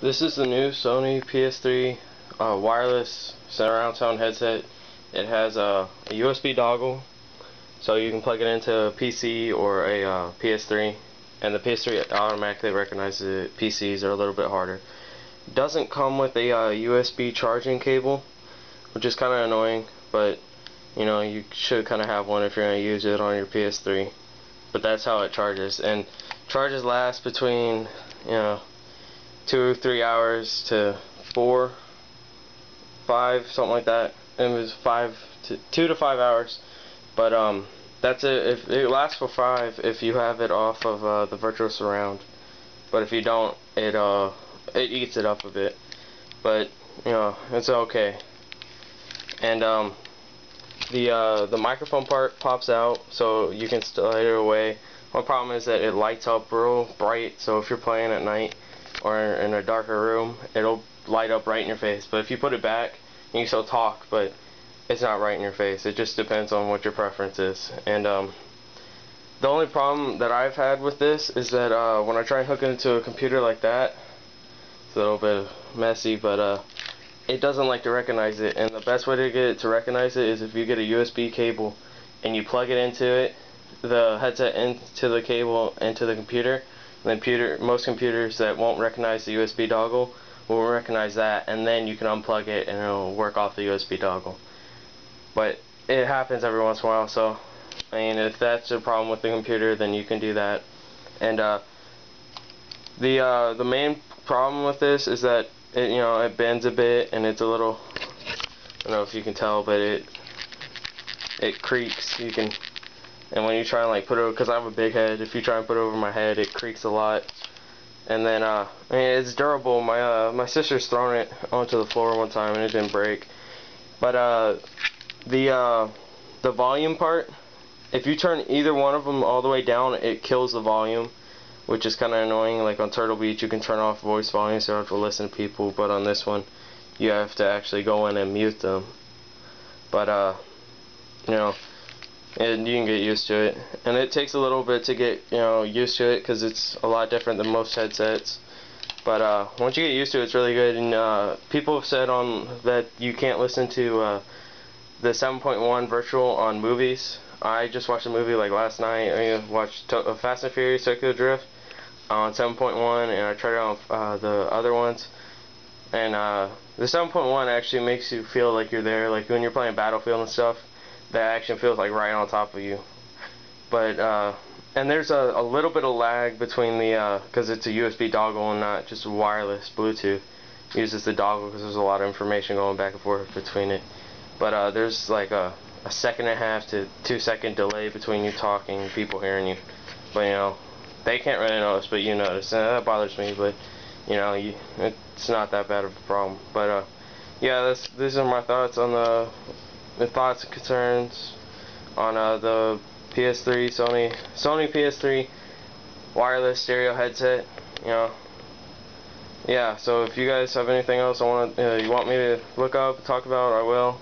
This is the new Sony PS3 wireless surround sound headset. It has a USB dongle, so you can plug it into a PC or a PS3, and the PS3 automatically recognizes it. PCs are a little bit harder. It doesn't come with a USB charging cable, which is kind of annoying, but you know, you should kind of have one if you're going to use it on your PS3. But that's how it charges, and charges last between 2 or 3 hours to 4, 5, something like that. It was 2 to 5 hours, but that's it. If it lasts for 5, if you have it off of the virtual surround, but if you don't, it eats it up a bit. But it's okay. And the microphone part pops out, so you can slide it away. One problem is that it lights up real bright, so if you're playing at night or in a darker room, it'll light up right in your face. But if you put it back, you can still talk, but it's not right in your face. It just depends on what your preference is. And the only problem that I've had with this is that when I try and hook it into a computer like that, it's a little bit messy, but it doesn't like to recognize it. And the best way to get it to recognize it is if you get a USB cable and you plug it into it, the headset into the cable into the computer. Most computers that won't recognize the USB dongle will recognize that, and then you can unplug it and it'll work off the USB dongle. But it happens every once in a while, so I mean, if that's a problem with the computer, then you can do that. And the main problem with this is that it bends a bit, and it's a little, I don't know if you can tell, but it creaks. And when you try and like put it over, because I have a big head, if you try and put it over my head, it creaks a lot. And then I mean, it's durable. My sister's thrown it onto the floor one time and it didn't break. But the volume part, if you turn either one of them all the way down, it kills the volume, which is kind of annoying. Like on Turtle Beach, you can turn off voice volume so you don't have to listen to people, but on this one, you have to actually go in and mute them. But and you can get used to it, and it takes a little bit to get used to it because it's a lot different than most headsets. But once you get used to it, it's really good. And people have said that you can't listen to the 7.1 virtual on movies. I just watched a movie like last night. I watched Fast and Furious Tokyo Drift on 7.1, and I tried it on the other ones. And the 7.1 actually makes you feel like you're there, like when you're playing Battlefield and stuff. That action feels like right on top of you. But and there's a little bit of lag between the because it's a USB dongle and not just wireless Bluetooth. It uses the dongle because there's a lot of information going back and forth between it. But there's like a 1.5 to 2 second delay between you talking and people hearing you. But they can't really notice, but you notice. And that bothers me, but it's not that bad of a problem. But yeah, these are my thoughts on the thoughts and concerns on the PS3 Sony PS3 wireless stereo headset. Yeah. So if you guys have anything else you want me to look up, talk about, I will.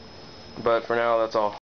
But for now, that's all.